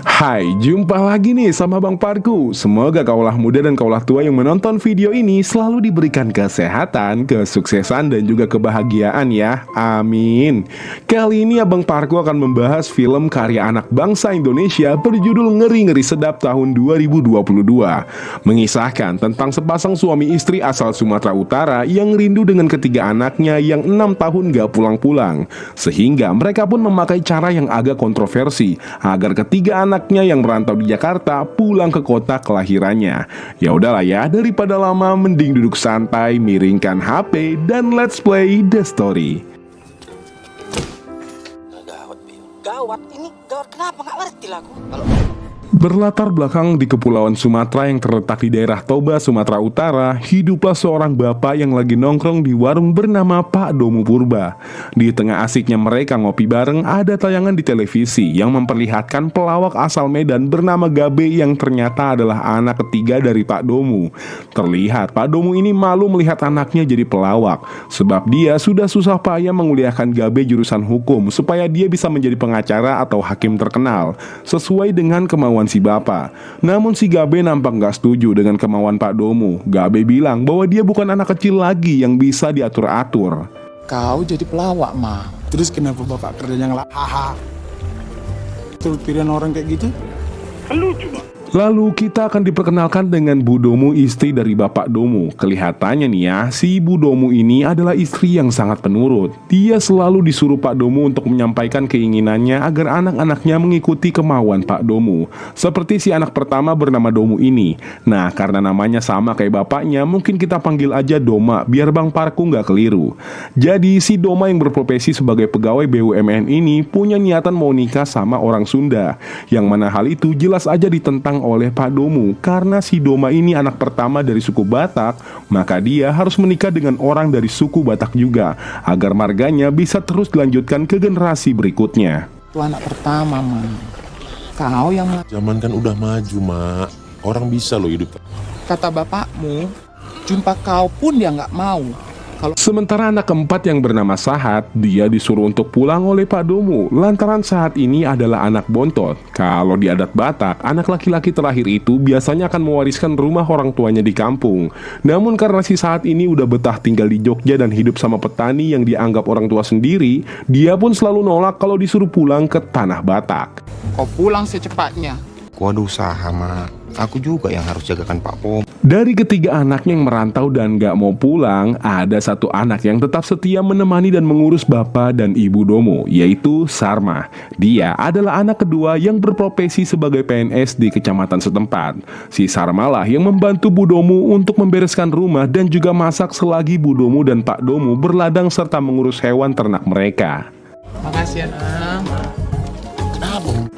Hai, jumpa lagi nih sama Bang Parku. Semoga kaulah muda dan kaulah tua yang menonton video ini selalu diberikan kesehatan, kesuksesan, dan juga kebahagiaan ya. Amin. Kali ini Abang Parku akan membahas film karya anak bangsa Indonesia berjudul Ngeri-Ngeri Sedap tahun 2022. Mengisahkan tentang sepasang suami istri asal Sumatera Utara yang rindu dengan ketiga anaknya yang 6 tahun gak pulang-pulang. Sehingga mereka pun memakai cara yang agak kontroversi agar ketiga anaknya yang merantau di Jakarta pulang ke kota kelahirannya. Ya udahlah ya, daripada lama mending duduk santai, miringkan HP dan let's play the story. Gawat, gawat. Ini gawat kenapa nggak ngerti lah aku. Berlatar belakang di Kepulauan Sumatera yang terletak di daerah Toba, Sumatera Utara, hiduplah seorang bapak yang lagi nongkrong di warung bernama Pak Domu Purba. Di tengah asiknya mereka ngopi bareng, ada tayangan di televisi yang memperlihatkan pelawak asal Medan bernama Gabe yang ternyata adalah anak ketiga dari Pak Domu. Terlihat Pak Domu ini malu melihat anaknya jadi pelawak, sebab dia sudah susah payah menguliahkan Gabe jurusan hukum supaya dia bisa menjadi pengacara atau hakim terkenal, sesuai dengan kemauan si bapak. Namun si Gabe nampak gak setuju dengan kemauan Pak Domu. Gabe bilang bahwa dia bukan anak kecil lagi yang bisa diatur-atur. Kau jadi pelawak, mah. Terus kenapa bapak kerjanya ngelak? Haha. Betul pilihan orang kayak gitu? Lucu, Pak. Lalu kita akan diperkenalkan dengan Bu Domu, istri dari Bapak Domu. Kelihatannya nih ya, si Bu Domu ini adalah istri yang sangat penurut. Dia selalu disuruh Pak Domu untuk menyampaikan keinginannya agar anak-anaknya mengikuti kemauan Pak Domu. Seperti si anak pertama bernama Domu ini. Nah, karena namanya sama kayak bapaknya, mungkin kita panggil aja Doma, biar Bang Parku nggak keliru. Jadi si Doma yang berprofesi sebagai pegawai BUMN ini punya niatan mau nikah sama orang Sunda. Yang mana hal itu jelas aja ditentang oleh Pak Domu. Karena si Doma ini anak pertama dari suku Batak, maka dia harus menikah dengan orang dari suku Batak juga, agar marganya bisa terus dilanjutkan ke generasi berikutnya. Itu anak pertama, mah. Kau yang Zaman kan udah maju, Mak. Orang bisa loh hidup. kata bapakmu, jumpa kau pun dia nggak mau. Sementara anak keempat yang bernama Sahat, dia disuruh untuk pulang oleh Pak Domu lantaran Sahat ini adalah anak bontot. Kalau di adat Batak, anak laki-laki terakhir itu biasanya akan mewariskan rumah orang tuanya di kampung. Namun karena si Sahat ini udah betah tinggal di Jogja dan hidup sama petani yang dianggap orang tua sendiri, dia pun selalu nolak kalau disuruh pulang ke tanah Batak. Kau pulang secepatnya. Gua ada usaha, Mak. Aku juga yang harus jagakan Pak Pom. Dari ketiga anaknya yang merantau dan gak mau pulang, ada satu anak yang tetap setia menemani dan mengurus bapak dan ibu Domo, yaitu Sarma. Dia adalah anak kedua yang berprofesi sebagai PNS di kecamatan setempat. Si Sarma lah yang membantu Bu Domo untuk membereskan rumah dan juga masak selagi Bu Domo dan Pak Domo berladang serta mengurus hewan ternak mereka. Makasih ya, Nam.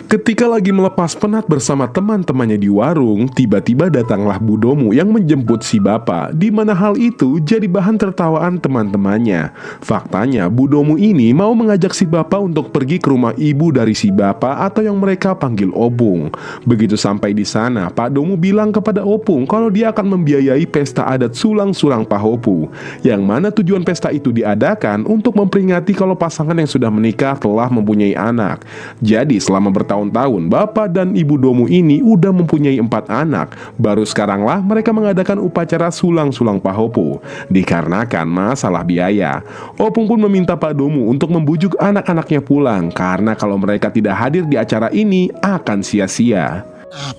Ketika lagi melepas penat bersama teman-temannya di warung, tiba-tiba datanglah Bu Domu yang menjemput si bapak, di mana hal itu jadi bahan tertawaan teman-temannya. Faktanya, Bu Domu ini mau mengajak si bapak untuk pergi ke rumah ibu dari si bapak atau yang mereka panggil Opung. Begitu sampai di sana, Pak Domu bilang kepada Opung kalau dia akan membiayai pesta adat Sulang-Sulang Pahopu, yang mana tujuan pesta itu diadakan untuk memperingati kalau pasangan yang sudah menikah telah mempunyai anak. Jadi selama bertahun-tahun, bapak dan ibu Domu ini udah mempunyai 4 anak. Baru sekaranglah mereka mengadakan upacara Sulang-Sulang Pahopu, dikarenakan masalah biaya. Opung pun meminta Pak Domu untuk membujuk anak-anaknya pulang, karena kalau mereka tidak hadir di acara ini akan sia-sia.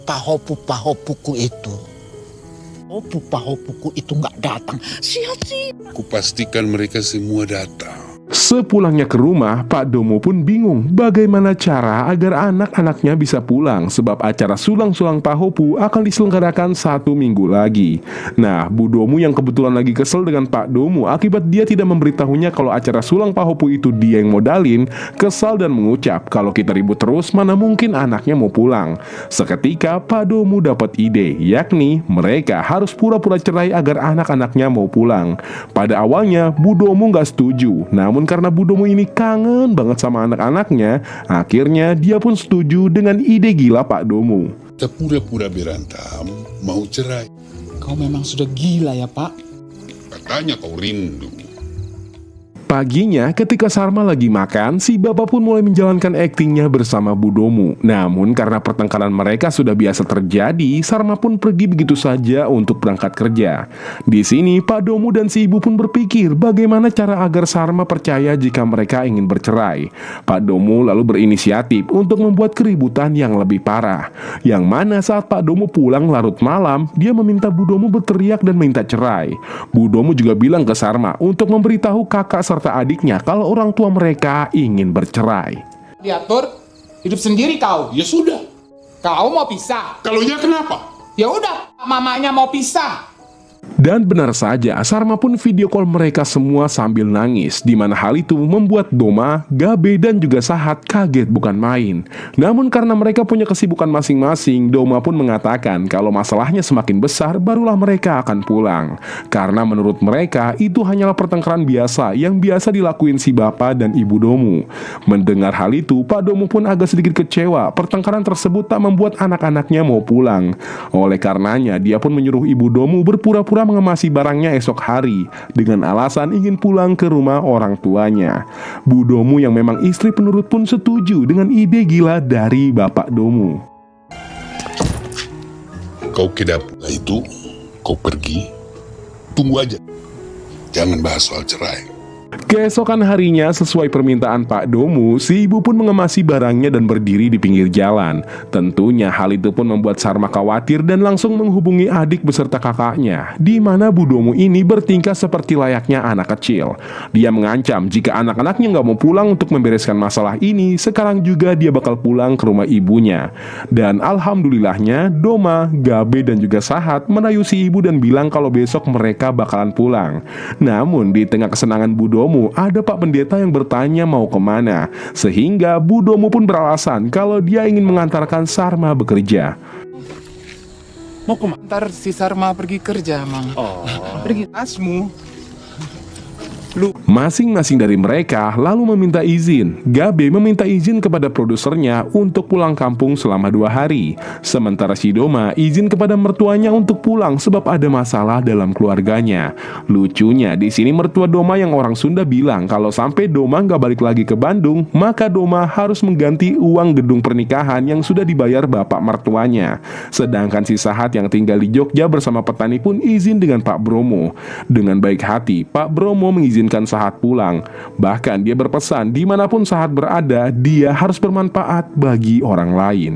Pahopuku itu. Pahopuku itu nggak datang. Sia-sia. Kupastikan mereka semua datang. Sepulangnya ke rumah, Pak Domo pun bingung bagaimana cara agar anak-anaknya bisa pulang, sebab acara Sulang-Sulang Pahopu akan diselenggarakan 1 minggu lagi. Nah, Bu Domo yang kebetulan lagi kesel dengan Pak Domo akibat dia tidak memberitahunya kalau acara Sulang Pahopu itu dia yang modalin, kesal dan mengucap kalau kita ribut terus mana mungkin anaknya mau pulang. Seketika Pak Domo dapat ide, yakni mereka harus pura-pura cerai agar anak-anaknya mau pulang. Pada awalnya Bu Domo gak setuju, namun karena Bu Domo ini kangen banget sama anak-anaknya, akhirnya dia pun setuju dengan ide gila Pak Domo. Kita pura-pura berantem, mau cerai. Kau memang sudah gila ya, Pak. Katanya kau rindu. Paginya ketika Sarma lagi makan, si bapak pun mulai menjalankan aktingnya bersama Bu Domu. Namun karena pertengkaran mereka sudah biasa terjadi, Sarma pun pergi begitu saja untuk berangkat kerja. Di sini Pak Domu dan si ibu pun berpikir bagaimana cara agar Sarma percaya jika mereka ingin bercerai. Pak Domu lalu berinisiatif untuk membuat keributan yang lebih parah. Yang mana saat Pak Domu pulang larut malam, dia meminta Bu Domu berteriak dan minta cerai. Bu Domu juga bilang ke Sarma untuk memberitahu kakak serta adiknya kalau orang tua mereka ingin bercerai. Diatur, hidup sendiri kau. Ya sudah. Kau mau pisah. Kalau ya kenapa? Ya udah, mamanya mau pisah. Dan benar saja, Sarma pun video call mereka semua sambil nangis, di mana hal itu membuat Doma, Gabe, dan juga Sahat kaget bukan main. Namun karena mereka punya kesibukan masing-masing, Doma pun mengatakan kalau masalahnya semakin besar, barulah mereka akan pulang. Karena menurut mereka, itu hanyalah pertengkaran biasa yang biasa dilakuin si bapak dan ibu Domu. Mendengar hal itu, Pak Domu pun agak sedikit kecewa. Pertengkaran tersebut tak membuat anak-anaknya mau pulang. Oleh karenanya, dia pun menyuruh ibu Domu berpura-pura mengemasi barangnya esok hari dengan alasan ingin pulang ke rumah orang tuanya. Bu Domu yang memang istri penurut pun setuju dengan ide gila dari Bapak Domu. Kau ke dapur itu, kau pergi, tunggu aja. Jangan bahas soal cerai. Keesokan harinya, sesuai permintaan Pak Domu, si ibu pun mengemasi barangnya dan berdiri di pinggir jalan. Tentunya hal itu pun membuat Sarma khawatir dan langsung menghubungi adik beserta kakaknya, di mana Bu Domu ini bertingkah seperti layaknya anak kecil. Dia mengancam jika anak-anaknya nggak mau pulang untuk membereskan masalah ini, sekarang juga dia bakal pulang ke rumah ibunya. Dan alhamdulillahnya, Doma, Gabe, dan juga Sahat merayu si ibu dan bilang kalau besok mereka bakalan pulang. Namun di tengah kesenangan Bu Domu, ada Pak Pendeta yang bertanya mau kemana, sehingga Bu Domu pun beralasan kalau dia ingin mengantarkan Sarma bekerja. Mau kemana? Ntar si Sarma pergi kerja, Mang. Pergi tasmu. Masing-masing dari mereka lalu meminta izin. Gabe meminta izin kepada produsernya untuk pulang kampung selama 2 hari. Sementara si Doma izin kepada mertuanya untuk pulang sebab ada masalah dalam keluarganya. Lucunya di sini mertua Doma yang orang Sunda bilang kalau sampai Doma nggak balik lagi ke Bandung, maka Doma harus mengganti uang gedung pernikahan yang sudah dibayar bapak mertuanya. Sedangkan si Sahat yang tinggal di Jogja bersama petani pun izin dengan Pak Bromo. Dengan baik hati, Pak Bromo mengizinkan Sahat pulang. Bahkan dia berpesan dimanapun Sahat berada, dia harus bermanfaat bagi orang lain.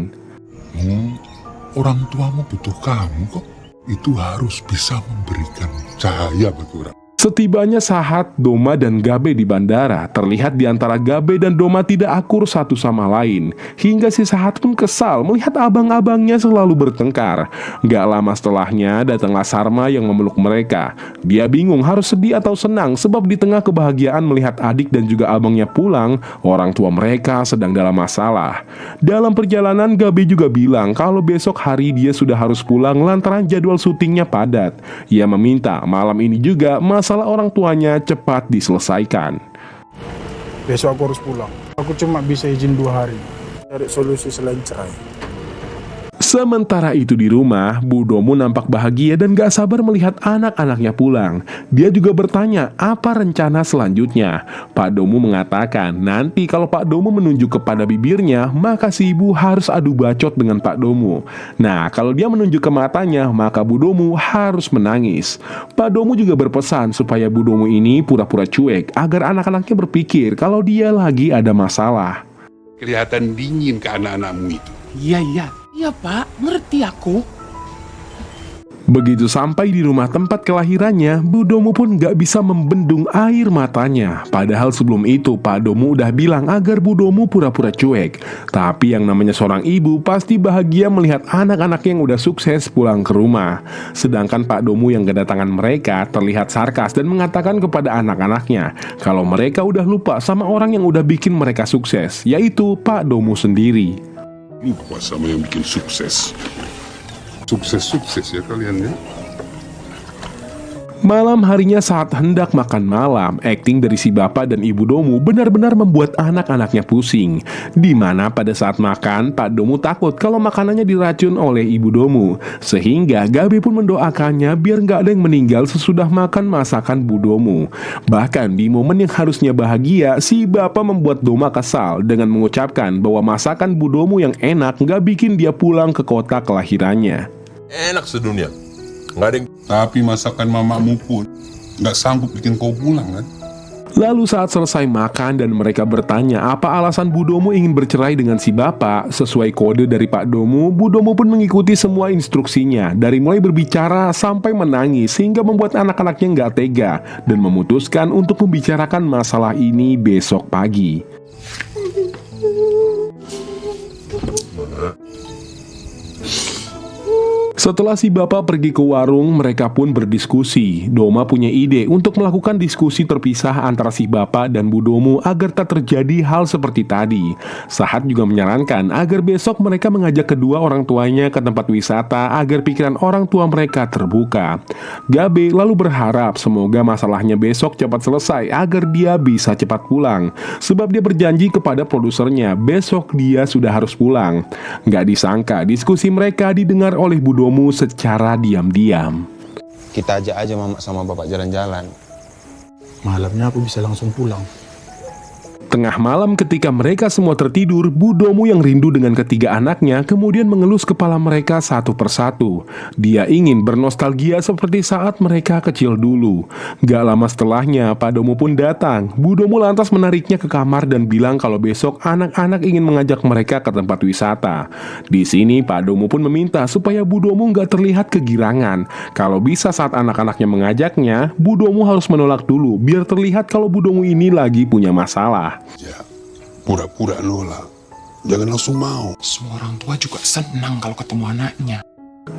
Orang tuamu butuh kamu kok. Itu harus bisa memberikan cahaya bagi orang. Setibanya Sahat, Doma, dan Gabe di bandara, terlihat di antara Gabe dan Doma tidak akur satu sama lain. Hingga si Sahat pun kesal melihat abang-abangnya selalu bertengkar. Gak lama setelahnya datanglah Sarma yang memeluk mereka. Dia bingung harus sedih atau senang sebab di tengah kebahagiaan melihat adik dan juga abangnya pulang, orang tua mereka sedang dalam masalah. Dalam perjalanan Gabe juga bilang kalau besok hari dia sudah harus pulang lantaran jadwal syutingnya padat. Ia meminta malam ini juga masalah orang tuanya cepat diselesaikan. Besok aku harus pulang. Aku cuma bisa izin 2 hari. Cari solusi selain cerai. Sementara itu di rumah, Bu Domu nampak bahagia dan gak sabar melihat anak-anaknya pulang. Dia juga bertanya apa rencana selanjutnya. Pak Domu mengatakan nanti kalau Pak Domu menunjuk kepada bibirnya, maka si ibu harus adu bacot dengan Pak Domu. Nah, kalau dia menunjuk ke matanya, maka Bu Domu harus menangis. Pak Domu juga berpesan supaya Bu Domu ini pura-pura cuek agar anak-anaknya berpikir kalau dia lagi ada masalah. Kelihatan dingin ke anak-anakmu itu. Iya Pak, ngerti aku. Begitu sampai di rumah tempat kelahirannya, Bu Domu pun gak bisa membendung air matanya. Padahal sebelum itu Pak Domu udah bilang agar Bu Domu pura-pura cuek. Tapi yang namanya seorang ibu pasti bahagia melihat anak-anak yang udah sukses pulang ke rumah. Sedangkan Pak Domu yang kedatangan mereka terlihat sarkas dan mengatakan kepada anak-anaknya kalau mereka udah lupa sama orang yang udah bikin mereka sukses, yaitu Pak Domu sendiri. Lupa sama yang bikin sukses. Sukses-sukses ya kalian ya. Malam harinya saat hendak makan malam, akting dari si bapak dan ibu Domu benar-benar membuat anak-anaknya pusing. Dimana pada saat makan, Pak Domu takut kalau makanannya diracun oleh ibu Domu. Sehingga Gabe pun mendoakannya biar nggak ada yang meninggal sesudah makan masakan Bu Domu. Bahkan di momen yang harusnya bahagia, si bapak membuat Doma kesal dengan mengucapkan bahwa masakan Bu Domu yang enak nggak bikin dia pulang ke kota kelahirannya. Enak sedunia. Nggak ada yang... Tapi masakan mamamu pun nggak sanggup bikin kau pulang kan? Lalu saat selesai makan dan mereka bertanya apa alasan Bu Domu ingin bercerai dengan si bapak, sesuai kode dari Pak Domu, Bu Domu pun mengikuti semua instruksinya, dari mulai berbicara sampai menangis, sehingga membuat anak-anaknya nggak tega dan memutuskan untuk membicarakan masalah ini besok pagi. Setelah si bapak pergi ke warung, mereka pun berdiskusi. Doma punya ide untuk melakukan diskusi terpisah antara si bapak dan Bu Domu agar tak terjadi hal seperti tadi. Sahat juga menyarankan agar besok mereka mengajak kedua orang tuanya ke tempat wisata agar pikiran orang tua mereka terbuka. Gabe lalu berharap semoga masalahnya besok cepat selesai agar dia bisa cepat pulang. Sebab dia berjanji kepada produsernya besok dia sudah harus pulang. Gak disangka diskusi mereka didengar oleh Bu Domu secara diam-diam. Kita ajak aja mama sama bapak jalan-jalan. Malamnya aku bisa langsung pulang. Tengah malam ketika mereka semua tertidur, Bu Domu yang rindu dengan ketiga anaknya kemudian mengelus kepala mereka satu persatu. Dia ingin bernostalgia seperti saat mereka kecil dulu. Gak lama setelahnya, Pak Domu pun datang. Bu Domu lantas menariknya ke kamar dan bilang kalau besok anak-anak ingin mengajak mereka ke tempat wisata. Di sini Pak Domu pun meminta supaya Bu Domu gak terlihat kegirangan. Kalau bisa saat anak-anaknya mengajaknya, Bu Domu harus menolak dulu biar terlihat kalau Bu Domu ini lagi punya masalah. Ya, pura-pura Lola. Jangan langsung mau. Semua orang tua juga senang kalau ketemu anaknya.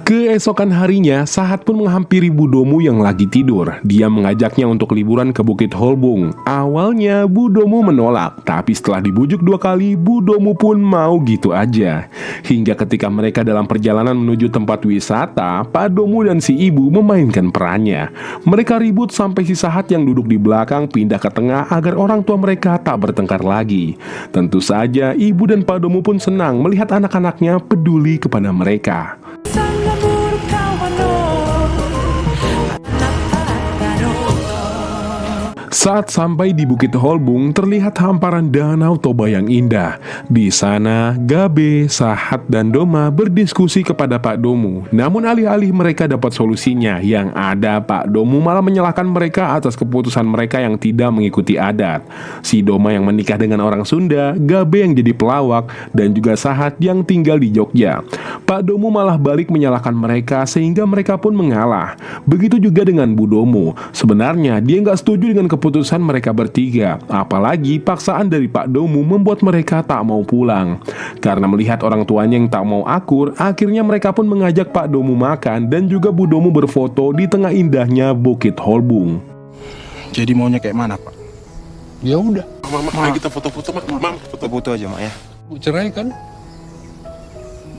Keesokan harinya, Sahat pun menghampiri Bu Domu yang lagi tidur. Dia mengajaknya untuk liburan ke Bukit Holbung. Awalnya Bu Domu menolak, tapi setelah dibujuk 2 kali, Bu Domu pun mau gitu aja. Hingga ketika mereka dalam perjalanan menuju tempat wisata, Pak Domu dan si ibu memainkan perannya. Mereka ribut sampai si Sahat yang duduk di belakang pindah ke tengah agar orang tua mereka tak bertengkar lagi. Tentu saja ibu dan Pak Domu pun senang melihat anak-anaknya peduli kepada mereka. Saat sampai di Bukit Holbung, terlihat hamparan Danau Toba yang indah. Di sana, Gabe, Sahat, dan Doma berdiskusi kepada Pak Domu. Namun alih-alih mereka dapat solusinya, yang ada Pak Domu malah menyalahkan mereka atas keputusan mereka yang tidak mengikuti adat. Si Doma yang menikah dengan orang Sunda, Gabe yang jadi pelawak, dan juga Sahat yang tinggal di Jogja. Pak Domu malah balik menyalahkan mereka sehingga mereka pun mengalah. Begitu juga dengan Bu Domu. Sebenarnya dia nggak setuju dengan keputusan mereka bertiga, apalagi paksaan dari Pak Domu membuat mereka tak mau pulang. Karena melihat orang tuanya yang tak mau akur, akhirnya mereka pun mengajak Pak Domu makan dan juga Bu Domu berfoto di tengah indahnya Bukit Holbung. Jadi maunya kayak mana, Pak? Ya udah. Mama, ayo kita foto-foto, Mam. Foto-foto aja mak ya. Cerai kan?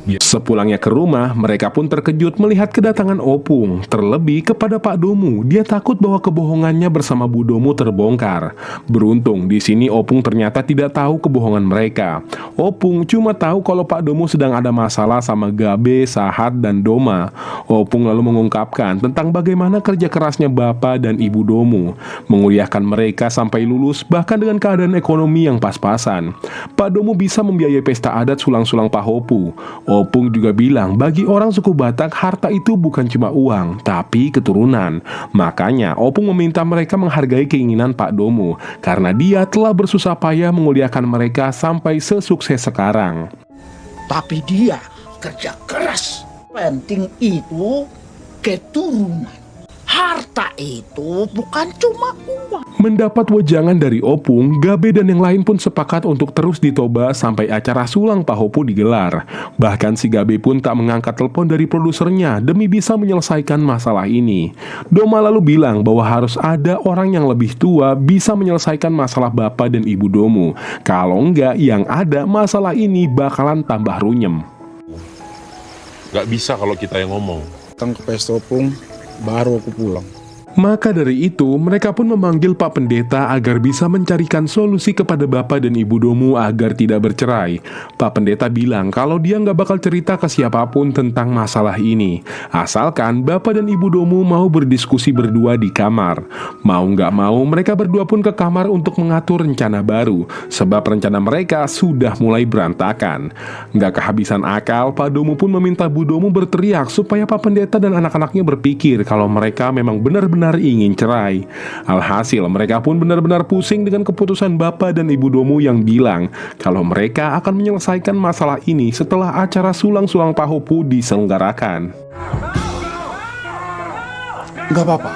Sepulangnya ke rumah, mereka pun terkejut melihat kedatangan Opung. Terlebih kepada Pak Domu, dia takut bahwa kebohongannya bersama Bu Domu terbongkar. Beruntung di sini Opung ternyata tidak tahu kebohongan mereka. Opung cuma tahu kalau Pak Domu sedang ada masalah sama Gabe, Sahat, dan Doma. Opung lalu mengungkapkan tentang bagaimana kerja kerasnya Bapak dan Ibu Domu, menguliahkan mereka sampai lulus bahkan dengan keadaan ekonomi yang pas-pasan. Pak Domu bisa membiayai pesta adat sulang-sulang Pahopu. Opung juga bilang bagi orang suku Batak harta itu bukan cuma uang, tapi keturunan. Makanya Opung meminta mereka menghargai keinginan Pak Domu karena dia telah bersusah payah menguliakan mereka sampai sesukses sekarang. Tapi dia kerja keras. Penting itu keturunan. Harta itu bukan cuma uang. Mendapat wejangan dari Opung, Gabe dan yang lain pun sepakat untuk terus di Toba sampai acara sulang Pahopu digelar. Bahkan si Gabe pun tak mengangkat telepon dari produsernya demi bisa menyelesaikan masalah ini. Doma lalu bilang bahwa harus ada orang yang lebih tua bisa menyelesaikan masalah Bapak dan Ibu Domu. Kalau enggak, yang ada masalah ini bakalan tambah runyem. Gak bisa kalau kita yang ngomong. Datang ke pesta Opung, baru aku pulang. Maka dari itu, mereka pun memanggil Pak Pendeta agar bisa mencarikan solusi kepada Bapak dan Ibu Domu agar tidak bercerai. Pak Pendeta bilang kalau dia nggak bakal cerita ke siapapun tentang masalah ini, asalkan Bapak dan Ibu Domu mau berdiskusi berdua di kamar. Mau nggak mau, mereka berdua pun ke kamar untuk mengatur rencana baru, sebab rencana mereka sudah mulai berantakan. Nggak kehabisan akal, Pak Domu pun meminta Bu Domu berteriak supaya Pak Pendeta dan anak-anaknya berpikir kalau mereka memang benar-benar ingin cerai. Alhasil mereka pun benar-benar pusing dengan keputusan Bapak dan Ibu Domu yang bilang kalau mereka akan menyelesaikan masalah ini setelah acara sulang-sulang Pahopu diselenggarakan. Nggak apa-apa.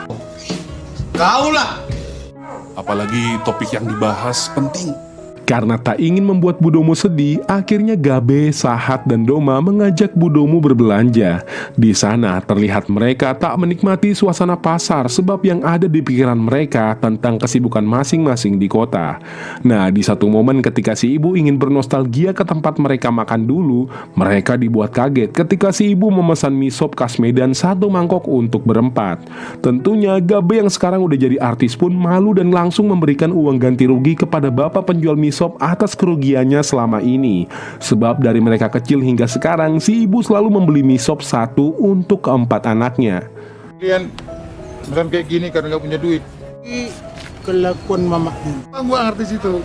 Apalagi topik yang dibahas penting. Karena tak ingin membuat Bu Domu sedih, akhirnya Gabe, Sahat, dan Doma mengajak Bu Domu berbelanja. Di sana terlihat mereka tak menikmati suasana pasar sebab yang ada di pikiran mereka tentang kesibukan masing-masing di kota. Nah, di satu momen ketika si ibu ingin bernostalgia ke tempat mereka makan dulu, mereka dibuat kaget ketika si ibu memesan mie sop khas Medan 1 mangkok untuk berempat. Tentunya Gabe yang sekarang udah jadi artis pun malu dan langsung memberikan uang ganti rugi kepada bapak penjual mie sop atas kerugiannya selama ini. Sebab dari mereka kecil hingga sekarang, si ibu selalu membeli mie sop 1 untuk keempat anaknya. Kalian beneran kayak gini karena nggak punya duit. Ini kelakuan mamanya. Gua artis itu.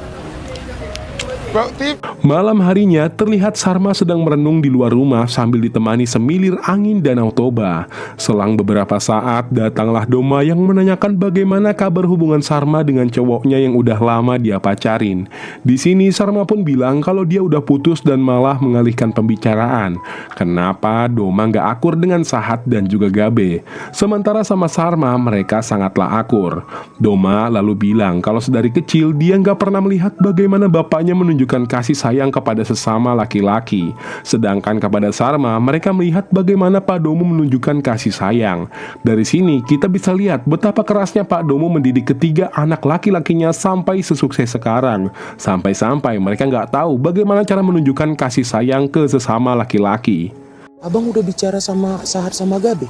Malam harinya terlihat Sarma sedang merenung di luar rumah sambil ditemani semilir angin Danau Toba. Selang beberapa saat datanglah Doma yang menanyakan bagaimana kabar hubungan Sarma dengan cowoknya yang udah lama dia pacarin. Di sini Sarma pun bilang kalau dia udah putus dan malah mengalihkan pembicaraan. Kenapa Doma nggak akur dengan Sahat dan juga Gabe? Sementara sama Sarma mereka sangatlah akur. Doma lalu bilang kalau sedari kecil dia nggak pernah melihat bagaimana bapaknya menunjukkan kasih sayang kepada sesama laki-laki. Sedangkan kepada Sarma, mereka melihat bagaimana Pak Domu menunjukkan kasih sayang. Dari sini kita bisa lihat betapa kerasnya Pak Domu mendidik ketiga anak laki-lakinya sampai sesukses sekarang. Sampai-sampai mereka nggak tahu bagaimana cara menunjukkan kasih sayang ke sesama laki-laki. Abang udah bicara sama Sahat sama Gabe?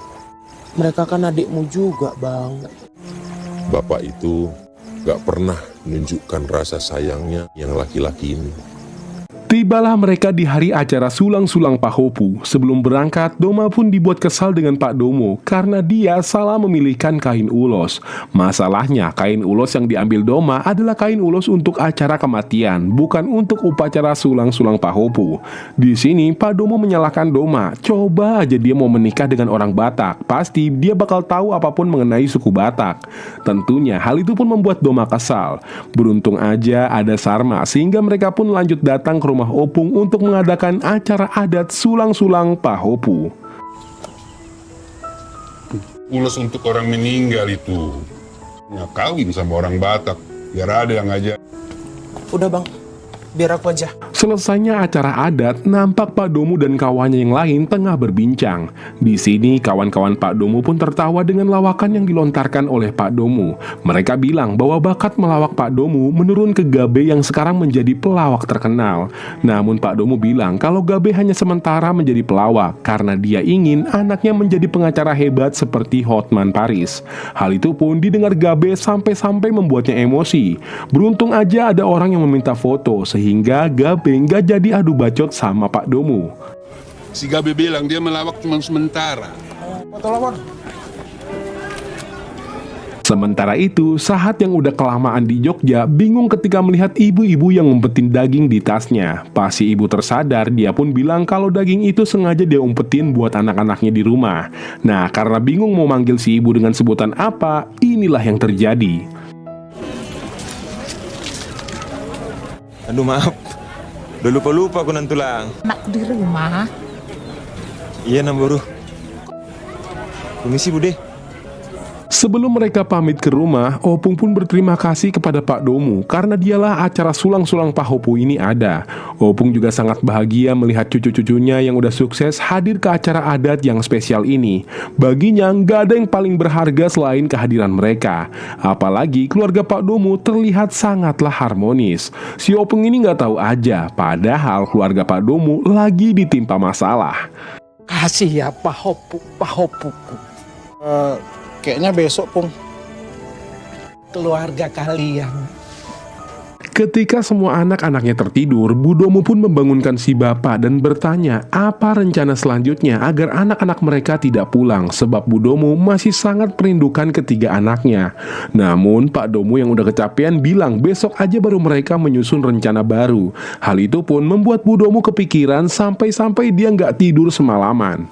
Mereka kan adikmu juga, Bang. Bapak itu gak pernah menunjukkan rasa sayangnya yang laki-laki ini. Tibalah mereka di hari acara sulang-sulang Pahopu. Sebelum berangkat, Doma pun dibuat kesal dengan Pak Domo karena dia salah memilihkan kain ulos. Masalahnya, kain ulos yang diambil Doma adalah kain ulos untuk acara kematian, bukan untuk upacara sulang-sulang Pahopu. Di sini, Pak Domo menyalahkan Doma. Coba aja dia mau menikah dengan orang Batak, pasti dia bakal tahu apapun mengenai suku Batak. Tentunya, hal itu pun membuat Doma kesal. Beruntung aja ada Sarma, sehingga mereka pun lanjut datang ke rumah Opung untuk mengadakan acara adat sulang-sulang Pahopu. Ulos untuk orang meninggal itu. Nggak kawin sama orang Batak. Biar ada yang ngajak. Udah, Bang. Biar aku aja. Selesainya acara adat, nampak Pak Domu dan kawannya yang lain tengah berbincang. Di sini kawan-kawan Pak Domu pun tertawa dengan lawakan yang dilontarkan oleh Pak Domu. Mereka bilang bahwa bakat melawak Pak Domu menurun ke Gabe yang sekarang menjadi pelawak terkenal. Namun Pak Domu bilang kalau Gabe hanya sementara menjadi pelawak karena dia ingin anaknya menjadi pengacara hebat seperti Hotman Paris. Hal itu pun didengar Gabe sampai-sampai membuatnya emosi. Beruntung aja ada orang yang meminta foto sehingga Gabe nggak jadi adu bacot sama Pak Domu. Si Gabe bilang dia melawak cuma sementara. Sementara itu, Sahat yang udah kelamaan di Jogja bingung ketika melihat ibu-ibu yang ngumpetin daging di tasnya. Pas si ibu tersadar, dia pun bilang kalau daging itu sengaja dia umpetin buat anak-anaknya di rumah. Nah, karena bingung mau manggil si ibu dengan sebutan apa, inilah yang terjadi. Aduh maaf, udah lupa-lupa aku nantulang. Anakku di rumah. Iya Namburu. Permisi Bude. Sebelum mereka pamit ke rumah, Opung pun berterima kasih kepada Pak Domu karena dialah acara sulang-sulang Pahopu ini ada. Opung juga sangat bahagia melihat cucu-cucunya yang udah sukses hadir ke acara adat yang spesial ini. Baginya nggak ada yang paling berharga selain kehadiran mereka. Apalagi keluarga Pak Domu terlihat sangatlah harmonis. Si Opung ini nggak tahu aja, padahal keluarga Pak Domu lagi ditimpa masalah. Kasih ya Pahopu. Kayaknya besok, Pung. keluarga kalian. Ketika semua anak-anaknya tertidur, Budomu pun membangunkan si bapak dan bertanya apa rencana selanjutnya agar anak-anak mereka tidak pulang, sebab Budomu masih sangat merindukan ketiga anaknya. Namun Pak Domu yang udah kecapean bilang besok aja baru mereka menyusun rencana baru. Hal itu pun membuat Budomu kepikiran sampai-sampai dia nggak tidur semalaman.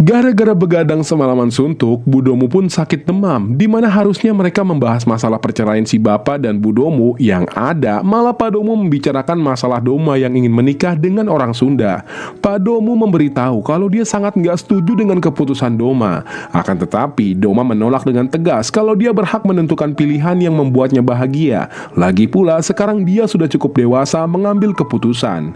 Gara-gara begadang semalaman suntuk, Budomu pun sakit demam, di mana harusnya mereka membahas masalah perceraian si bapak dan Budomu, yang ada malah Pak Domu membicarakan masalah Doma yang ingin menikah dengan orang Sunda. Pak Domu memberitahu kalau dia sangat nggak setuju dengan keputusan Doma. Akan tetapi, Doma menolak dengan tegas kalau dia berhak menentukan pilihan yang membuatnya bahagia. Lagi pula, sekarang dia sudah cukup dewasa mengambil keputusan.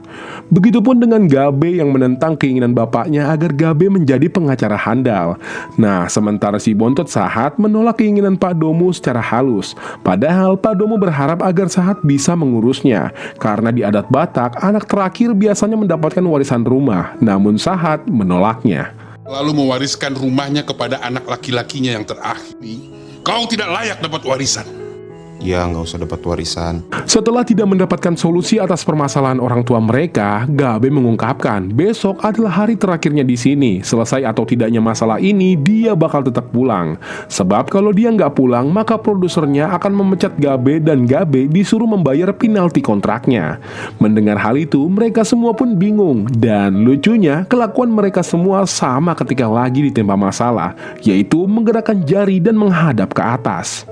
Begitupun dengan Gabe yang menentang keinginan bapaknya agar Gabe menjadi pengacara handal. Nah, sementara si Bontot Sahat menolak keinginan Pak Domu secara halus. Padahal Pak Domu berharap agar Sahat bisa mengurusnya. Karena di adat Batak, anak terakhir biasanya mendapatkan warisan rumah. Namun Sahat menolaknya. Lalu mewariskan rumahnya kepada anak laki-lakinya yang terakhir. Kau tidak layak dapat warisan. Ya, nggak usah dapat warisan. Setelah tidak mendapatkan solusi atas permasalahan orang tua mereka, Gabe mengungkapkan besok adalah hari terakhirnya di sini. Selesai atau tidaknya masalah ini, dia bakal tetap pulang. Sebab kalau dia nggak pulang, maka produsernya akan memecat Gabe dan Gabe disuruh membayar penalti kontraknya. Mendengar hal itu, mereka semua pun bingung. Dan lucunya, kelakuan mereka semua sama ketika lagi ditempa masalah, yaitu menggerakkan jari dan menghadap ke atas.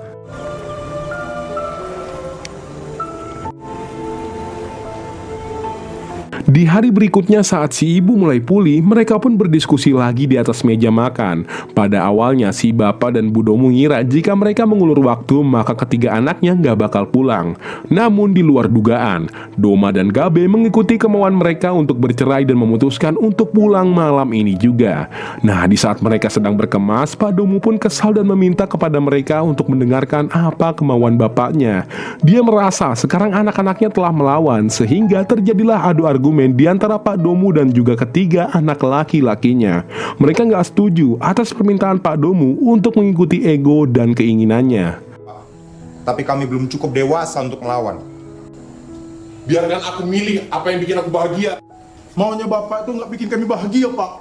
Di hari berikutnya saat si ibu mulai pulih, mereka pun berdiskusi lagi di atas meja makan. Pada awalnya si bapak dan Budomu ngira jika mereka mengulur waktu maka ketiga anaknya nggak bakal pulang. Namun di luar dugaan, Doma dan Gabe mengikuti kemauan mereka untuk bercerai dan memutuskan untuk pulang malam ini juga. Nah, di saat mereka sedang berkemas, Pak Domu pun kesal dan meminta kepada mereka untuk mendengarkan apa kemauan bapaknya. Dia merasa sekarang anak-anaknya telah melawan sehingga terjadilah adu argumen di antara Pak Domu dan juga ketiga anak laki-lakinya. Mereka nggak setuju atas permintaan Pak Domu untuk mengikuti ego dan keinginannya. Tapi kami belum cukup dewasa untuk melawan. Biarkan aku milih apa yang bikin aku bahagia. Maunya bapak itu nggak bikin kami bahagia, Pak.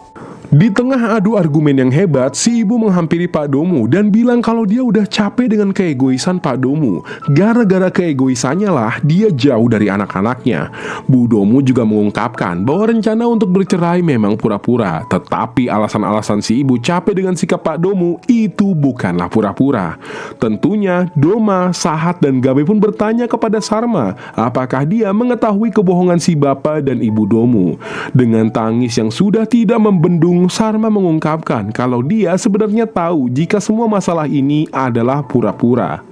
Di tengah adu argumen yang hebat, si ibu menghampiri Pak Domu dan bilang kalau dia udah capek dengan keegoisan Pak Domu. Gara-gara keegoisannya lah dia jauh dari anak-anaknya. Bu Domu juga mengungkapkan bahwa rencana untuk bercerai memang pura-pura. Tetapi alasan-alasan si ibu capek dengan sikap Pak Domu itu bukanlah pura-pura. Tentunya Doma, Sahat, dan Gabe pun bertanya kepada Sarma apakah dia mengetahui kebohongan si bapak dan ibu Domu. Dengan tangis yang sudah tidak membendung, Sarma mengungkapkan kalau dia sebenarnya tahu jika semua masalah ini adalah pura-pura.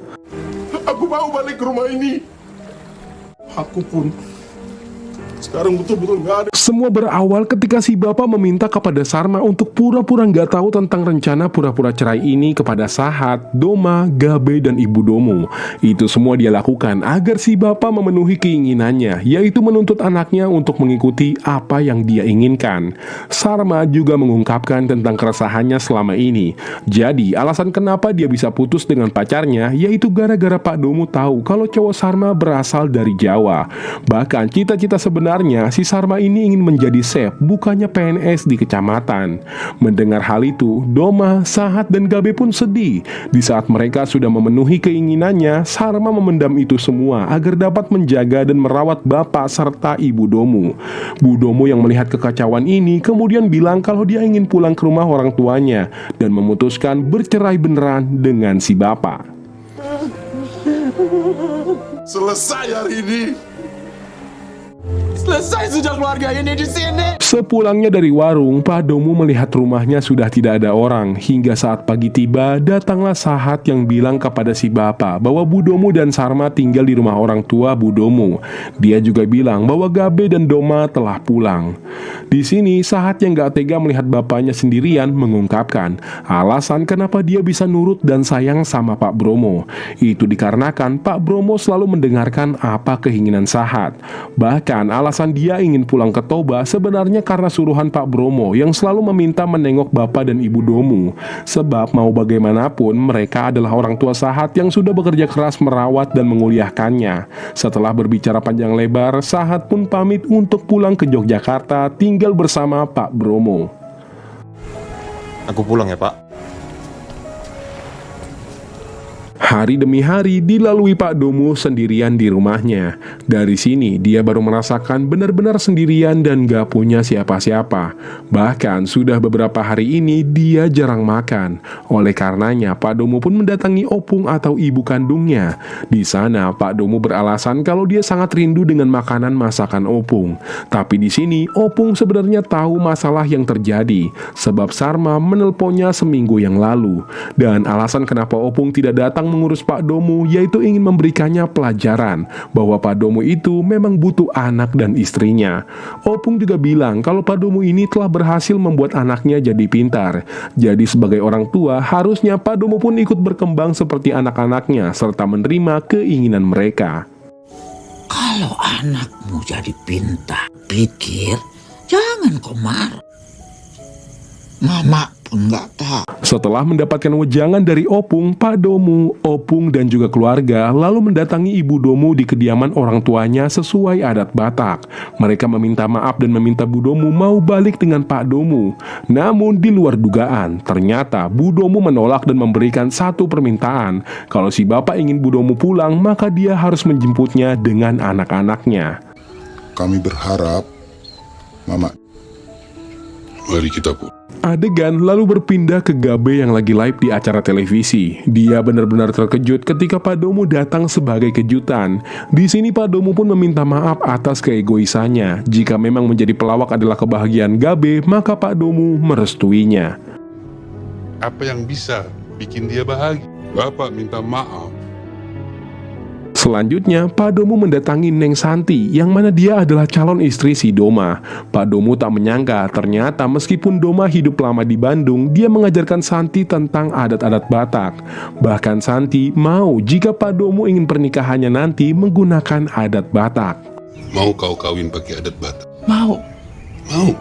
Aku mau balik ke rumah ini. Aku pun sekarang betul-betul nggak ada. Semua berawal ketika si bapak meminta kepada Sarma untuk pura-pura nggak tahu tentang rencana pura-pura cerai ini kepada Sahat, Doma, Gabe, dan Ibu Domu. Itu semua dia lakukan agar si bapak memenuhi keinginannya, yaitu menuntut anaknya untuk mengikuti apa yang dia inginkan. Sarma juga mengungkapkan tentang keresahannya selama ini. Jadi alasan kenapa dia bisa putus dengan pacarnya yaitu gara-gara Pak Domu tahu kalau cowok Sarma berasal dari Jawa. Bahkan cita-cita sebenarnya si Sarma ini ingin menjadi chef, bukannya PNS di kecamatan. Mendengar hal itu, Doma, Sahat, dan Gabe pun sedih. Di saat mereka sudah memenuhi keinginannya, Sarma memendam itu semua agar dapat menjaga dan merawat bapak serta ibu Domu. Bu Domu yang melihat kekacauan ini kemudian bilang kalau dia ingin pulang ke rumah orang tuanya dan memutuskan bercerai beneran dengan si bapak. Selesai hari ini. Selesai sudah keluarga ini di sini. Sepulangnya dari warung, Pak Domu melihat rumahnya sudah tidak ada orang. Hingga saat pagi tiba, datanglah Sahat yang bilang kepada si bapak bahwa Bu Domu dan Sarma tinggal di rumah orang tua Bu Domu. Dia juga bilang bahwa Gabe dan Doma telah pulang. Di sini Sahat yang gak tega melihat bapaknya sendirian mengungkapkan alasan kenapa dia bisa nurut dan sayang sama Pak Bromo. Itu dikarenakan Pak Bromo selalu mendengarkan apa keinginan Sahat. Bahkan alasan dia ingin pulang ke Toba sebenarnya karena suruhan Pak Bromo yang selalu meminta menengok bapak dan ibu Domu. Sebab mau bagaimanapun mereka adalah orang tua Sahat yang sudah bekerja keras merawat dan menguliahkannya. Setelah berbicara panjang lebar, Sahat pun pamit untuk pulang ke Yogyakarta tinggal bersama Pak Bromo. Aku pulang ya, Pak. Hari demi hari dilalui Pak Domu sendirian di rumahnya. Dari sini dia baru merasakan benar-benar sendirian dan gak punya siapa-siapa. Bahkan sudah beberapa hari ini dia jarang makan. Oleh karenanya Pak Domu pun mendatangi opung atau ibu kandungnya. Di sana Pak Domu beralasan kalau dia sangat rindu dengan makanan masakan opung. Tapi di sini opung sebenarnya tahu masalah yang terjadi, sebab Sarma menelponnya seminggu yang lalu. Dan alasan kenapa opung tidak datang mengurus Pak Domu yaitu ingin memberikannya pelajaran bahwa Pak Domu itu memang butuh anak dan istrinya. Opung juga bilang kalau Pak Domu ini telah berhasil membuat anaknya jadi pintar. Jadi sebagai orang tua harusnya Pak Domu pun ikut berkembang seperti anak-anaknya serta menerima keinginan mereka. Kalau anakmu jadi pintar, pikir jangan kau marah. Mama pun nggak tahu. Setelah mendapatkan wejangan dari Opung, Pak Domu, Opung dan juga keluarga lalu mendatangi Ibu Domu di kediaman orang tuanya sesuai adat Batak. Mereka meminta maaf dan meminta Bu Domu mau balik dengan Pak Domu. Namun di luar dugaan, ternyata Bu Domu menolak dan memberikan satu permintaan. Kalau si bapak ingin Bu Domu pulang, maka dia harus menjemputnya dengan anak-anaknya. Kami berharap, Mama, mari kita pulang. Adegan lalu berpindah ke Gabe yang lagi live di acara televisi. Dia benar-benar terkejut ketika Pak Domu datang sebagai kejutan. Di sini Pak Domu pun meminta maaf atas keegoisannya. Jika memang menjadi pelawak adalah kebahagiaan Gabe, maka Pak Domu merestuinya. Apa yang bisa bikin dia bahagia? Bapak minta maaf. Selanjutnya, Pak Domu mendatangi Neng Santi, yang mana dia adalah calon istri si Doma. Pak Domu tak menyangka, ternyata meskipun Doma hidup lama di Bandung, dia mengajarkan Santi tentang adat-adat Batak. Bahkan Santi mau jika Pak Domu ingin pernikahannya nanti menggunakan adat Batak. Mau kau kawin pakai adat Batak? Mau. Mau.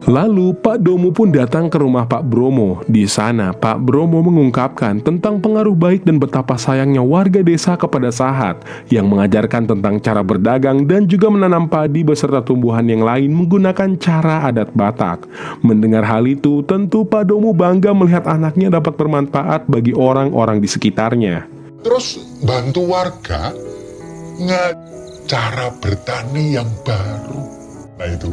Lalu Pak Domu pun datang ke rumah Pak Bromo. Di sana Pak Bromo mengungkapkan tentang pengaruh baik dan betapa sayangnya warga desa kepada Sahat, yang mengajarkan tentang cara berdagang dan juga menanam padi beserta tumbuhan yang lain menggunakan cara adat Batak. Mendengar hal itu, tentu Pak Domu bangga melihat anaknya dapat bermanfaat bagi orang-orang di sekitarnya. Terus bantu warga cara bertani yang baru. Nah itu.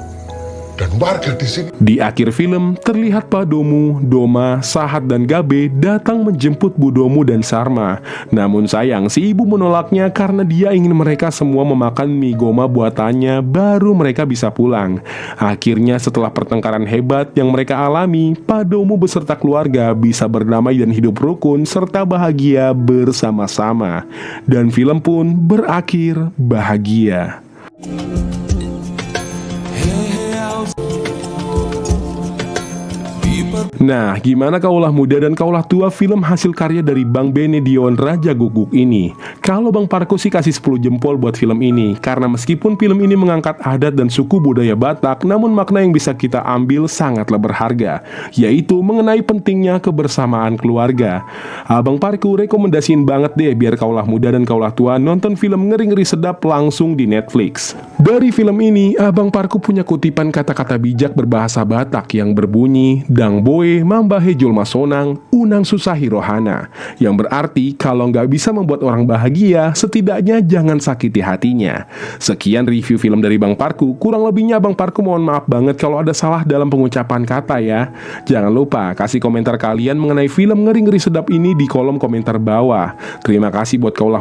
Dan warga di sini. Di akhir film, terlihat Pak Domu, Doma, Sahat, dan Gabe datang menjemput Bu Domu dan Sarma. Namun sayang, si ibu menolaknya karena dia ingin mereka semua memakan mie goma buatannya, baru mereka bisa pulang. Akhirnya setelah pertengkaran hebat yang mereka alami, Pak Domu beserta keluarga bisa berdamai dan hidup rukun serta bahagia bersama-sama. Dan film pun berakhir bahagia. Nah, gimana kaulah muda dan kaulah tua film hasil karya dari Bang Benedion Raja Guguk ini? Kalau Bang Parko sih kasih 10 jempol buat film ini, karena meskipun film ini mengangkat adat dan suku budaya Batak, namun makna yang bisa kita ambil sangatlah berharga, yaitu mengenai pentingnya kebersamaan keluarga. Abang Parko rekomendasiin banget deh biar kaulah muda dan kaulah tua nonton film ngeri-ngeri sedap langsung di Netflix. Dari film ini, Abang Parko punya kutipan kata-kata bijak berbahasa Batak yang berbunyi, Dang Boe Mambahe Julma Sonang Unang Susahi Rohana, yang berarti kalau nggak bisa membuat orang bahagia, setidaknya jangan sakiti hatinya. Sekian review film dari Bang Parku. Kurang lebihnya Bang Parku mohon maaf banget kalau ada salah dalam pengucapan kata ya. Jangan lupa kasih komentar kalian mengenai film ngeri-ngeri sedap ini di kolom komentar bawah. Terima kasih buat kaulah